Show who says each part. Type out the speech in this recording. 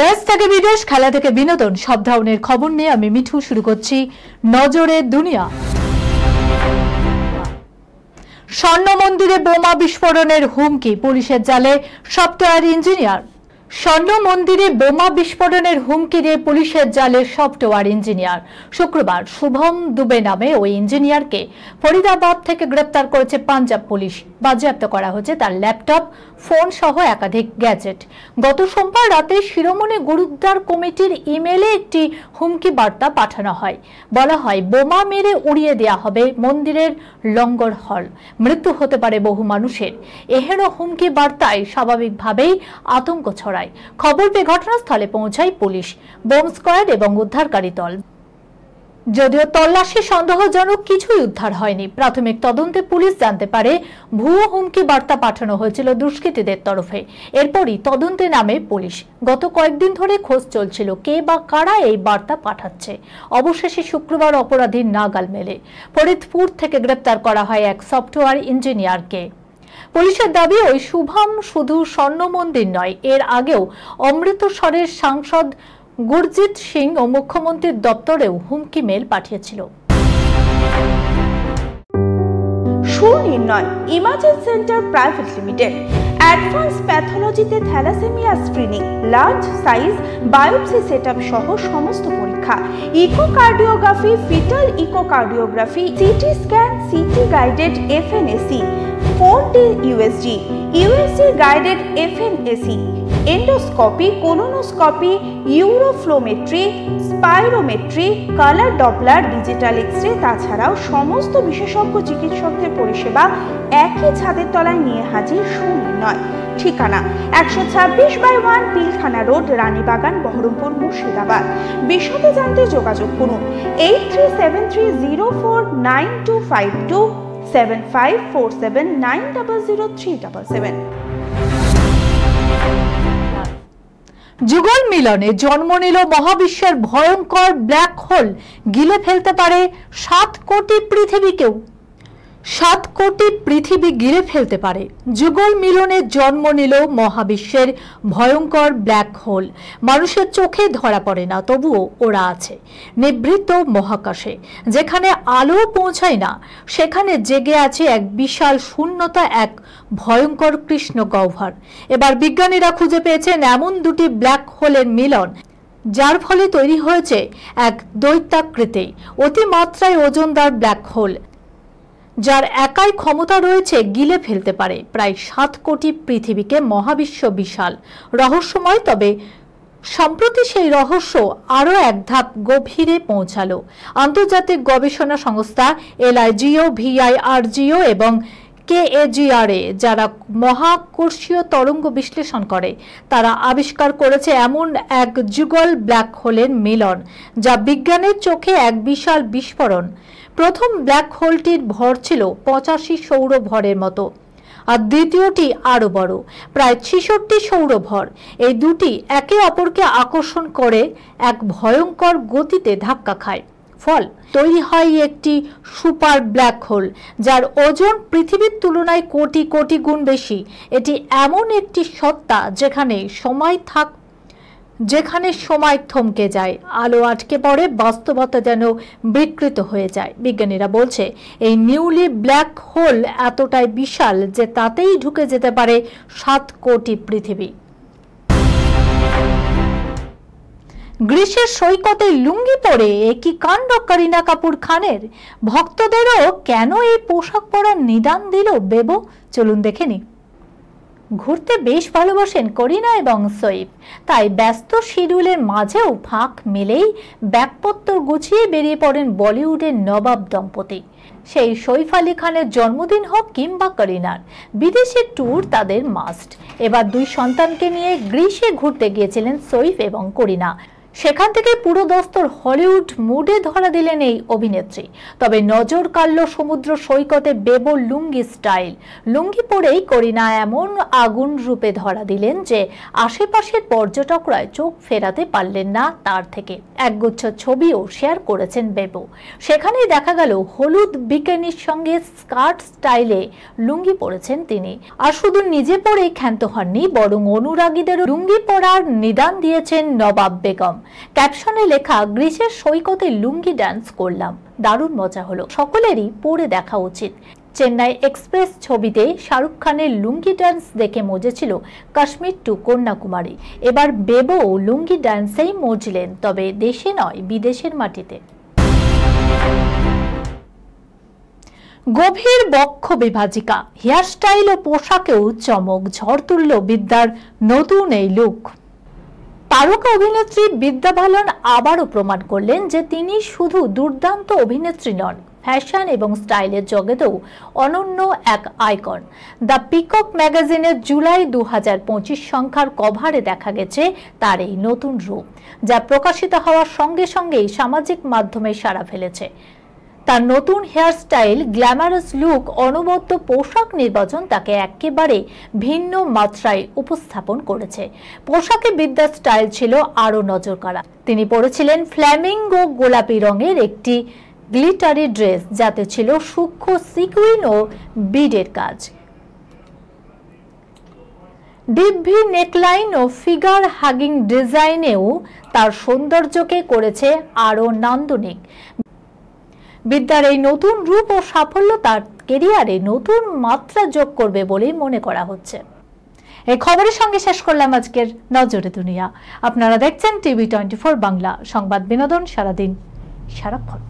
Speaker 1: দেশ থেকে বিদেশ, খেলা থেকে বিনোদন, সব ধরনের খবর নিয়ে আমি মিঠু শুরু করছি নজরে দুনিয়া। স্বর্ণ মন্দিরে বোমা বিস্ফোরণের হুমকি, পুলিশের জালে সফটওয়্যার ইঞ্জিনিয়ার। স্বর্ণ মন্দিরে বোমা বিস্ফোরণের হুমকি দিয়ে পুলিশের জালে সফটওয়্যার ইঞ্জিনিয়ার। শুক্রবার শুভম দুবে নামে ওই ইঞ্জিনিয়ারকে ফরিদাবাদ থেকে গ্রেপ্তার করেছে পাঞ্জাব পুলিশ। বাজেয়াপ্ত করা হয়েছে তার ল্যাপটপ, ফোন সহ একাধিক গ্যাজেট। গত সোমবার রাতে শিরোমণি গুরুদ্বার কমিটির ইমেলে একটি হুমকি বার্তা পাঠানো হয়। বলা হয়, বোমা মেরে উড়িয়ে দেওয়া হবে মন্দিরের লঙ্গর হল, মৃত্যু হতে পারে বহু মানুষের। এহেন হুমকি বার্তায় স্বাভাবিকভাবেই আতঙ্ক ছড়ায়। খবর পেয়ে ঘটনাস্থলে পৌঁছায় পুলিশ, বোম স্কোয়াড এবং উদ্ধারকারী দল। যদিও তল্লাশি সন্দেহজনক কিছুই উদ্ধার হয়নি। প্রাথমিক তদন্তে পুলিশ জানতে পারে ভুয়ো হুমকি বার্তা পাঠানো হয়েছিল দুষ্কৃতীদের তরফে। এরপরই তদন্তে নামে পুলিশ। গত কয়েকদিন ধরে খোঁজ চলছিল কে বা কারা এই বার্তা পাঠাচ্ছে। অবশেষে শুক্রবার অপরাধীর নাগাল মেলে। ফরিদপুর থেকে গ্রেপ্তার করা হয় এক সফটওয়্যার ইঞ্জিনিয়ারকে। পুলিশের দাবি, ওই শুভম শুধু স্বর্ণ মন্দির নয়, এর আগেও অমৃতসরের সাংসদ গুরজিৎ সিং ও মুখ্যমন্ত্রীর দপ্তরেও হুমকি মেল পাঠিয়েছিল।
Speaker 2: Sunirnoy imaging centre private limited advance প্যাথোলজিতে thalassaemia screening, large size biopsy setup সহ সমস্ত পরীক্ষা, echocardiography, fetal echocardiography, CT scan, CT guided FNAC, 4D USG, USG guided FNAC, endoscopy, colonoscopy, uroflowmetry, spirometry, colour Doppler, digital X-ray, তাছাড়াও সমস্ত বিশেষজ্ঞ চিকিৎসকদের পরিষেবা একই ছাদের তলায় নিয়ে হাজির সুনির্ণয়। ঠিকানা 126/1 পিলখানা রোড, রানীবাগান, বহরমপুর, মুর্শিদাবাদ। বিশদে জানতে যোগাযোগ করুন 8373049252 7547900377।
Speaker 1: যুগল মিলনে জন্ম নিল মহাবিশ্বের ভয়ঙ্কর ব্ল্যাক হোল, গিলে ফেলতে পারে 7 কোটি পৃথিবীকেও। 7 কোটি পৃথিবী গিলে ফেলতে পারে। যুগল মিলনে জন্ম নিল মহাবিশ্বের ভয়ঙ্কর ব্ল্যাক হোল। মানুষের চোখে ধরা পড়ে না, তবুও ওরা আছে নিভৃত মহাকাশে। যেখানে আলো পৌঁছায় না, সেখানে জেগে আছে এক বিশাল শূন্যতা, এক ভয়ঙ্কর কৃষ্ণ গহ্বর। এবার বিজ্ঞানীরা খুঁজে পেয়েছেন এমন দুটি ব্ল্যাক হোলের মিলন, যার ফলে তৈরি হয়েছে এক দৈত্যাকৃতি অতিমাত্রায় ওজনদার ব্ল্যাক হোল, যার একাই ক্ষমতা রয়েছে গিলে ফেলতে পারে প্রায় 7 কোটি পৃথিবীকে। মহাবিশ্ব বিশাল, রহস্যময়, তবে সম্প্রতি সেই রহস্য আরও এক ধাপ গভীরে পৌঁছালো। আন্তর্জাতিক গবেষণা সংস্থা LIGO, VIRGO এবং KAGRA, যারা মহাকর্ষীয় তরঙ্গ বিশ্লেষণ করে, তারা আবিষ্কার করেছে এমন এক যুগল ব্ল্যাক হোলের মিলন, যা বিজ্ঞানের চোখে এক বিশাল বিস্ফোরণ। প্রথম ব্ল্যাক হোলটির ভর ছিল 85 সৌর ভরের মতো, আর দ্বিতীয়টি আরো বড়, প্রায় 66 সৌর ভর। এই দুটি একে অপরকে আকর্ষণ করে এক ভয়ঙ্কর গতিতে ধাক্কা খায়। ফল তৈরি হয় একটি সুপার ব্ল্যাক হোল, যার ওজন পৃথিবীর তুলনায় কোটি কোটি গুণ বেশি। এটি এমন একটি সত্তা যেখানে সময় থমকে যায়, আলো আটকে পড়ে, বাস্তবতা যেন বিকৃত হয়ে যায়। বিজ্ঞানীরা বলছে, এই নিউলি ব্ল্যাক হোল এতটাই বিশাল যে তাতেই ঢুকে যেতে পারে 7 কোটি পৃথিবী। গ্রীষ্মের সৈকতে লুঙ্গি পরে একই কাণ্ড করিনা কাপুর খানের। ভক্তদেরও কেন এই পোশাক পরার নিদান দিল বেবো, চলুন দেখে নি। ঘুরতে বেশ ভালোবাসেন করিনা এবং সৈফ, তাই ব্যস্ত শিডিউলের মাঝেও ফাঁক মিলেই ব্যাগপত্র গুছিয়ে বেরিয়ে পড়েন বলিউডের নবাব দম্পতি। সেই সৈফ আলী খানের জন্মদিন হোক কিংবা করিনার, বিদেশি ট্যুর তাদের মাস্ট। এবার 2 সন্তানকে নিয়ে গ্রীষ্মে ঘুরতে গিয়েছিলেন সৈফ এবং করিনা। সেখান থেকে পুরো দস্তর হলিউড মুডে ধরা দিলেন এই অভিনেত্রী। তবে নজর কাড়ল সমুদ্র সৈকতে বেবো লুঙ্গি স্টাইল। লুঙ্গি পরেই করিনা এমন আগুন রূপে ধরা দিলেন যে আশেপাশের পর্যটকরা চোখ ফেরাতে পারলেন না তার থেকে। একগুচ্ছ ছবিও শেয়ার করেছেন বেবো। সেখানেই দেখা গেল হলুদ বিকিনির সঙ্গে স্কার্ট স্টাইলে লুঙ্গি পরেছেন তিনি। আর শুধু নিজে পরেই ক্ষান্ত হননি, বরং অনুরাগীদের লুঙ্গি পরার নিদান দিয়েছেন নবাব বেগম। ক্যাপশনে লেখা, গ্রিসের সৈকতে লুঙ্গি ডান্স করলাম, দারুণ মজা হলো, সকলেরই পরে দেখা উচিত। চেন্নাই এক্সপ্রেস ছবিতে শাহরুখ খানের লুঙ্গি ডান্স দেখে মজেছিল কাশ্মীর টু কন্যাকুমারী। এবার বেবো লুঙ্গি ডান্সেই মজলেন, তবে দেশে নয়, বিদেশের মাটিতে। গভীর বক্ষ বিভাজিকা, হেয়ারস্টাইল ও পোশাকেও চমক, ঝড় তুলল বিদ্যার নতুন এই লুক। তারকা অভিনেত্রী বিদ্যা বালান আবারও প্রমাণ করলেন যে তিনি শুধু দুর্দান্ত অভিনেত্রী নন, ফ্যাশন এবং স্টাইলের জগতেও অনন্য এক আইকন। দ্য পিকক ম্যাগাজিনের জুলাই 2025 সংখ্যার কভারে দেখা গেছে তার এই নতুন রূপ, যা প্রকাশিত হওয়ার সঙ্গে সঙ্গেই সামাজিক মাধ্যমে সাড়া ফেলেছে। তার নতুন হেয়ারস্টাইল, গ্ল্যামারাস লুক, অনবদ্য পোশাক নির্বাচন তাকে একেবারে ভিন্ন মাত্রায় উপস্থাপন করেছে। পোশাকে বিদ্যার স্টাইল ছিল আরও নজরকাড়া। তিনি পরেছিলেন ফ্ল্যামিঙ্গো গোলাপি রঙের একটি গ্লিটারি ড্রেস, যাতে ছিল সূক্ষ্ম সিকুইন ও বিডের কাজ। ডিপ ভি নেকলাইন ও ফিগার হাগিং ডিজাইনেও তার সৌন্দর্যকে করেছে আরও নান্দনিক। বিদ্যার এই নতুন রূপ ও সাফল্য তার কেরিয়ারে নতুন মাত্রা যোগ করবে বলেই মনে করা হচ্ছে। এই খবরের সঙ্গে শেষ করলাম আজকের নজরে দুনিয়া। আপনারা দেখছেন টিভি 24 বাংলা, সংবাদ বিনোদন সারাদিন সারাক্ষণ।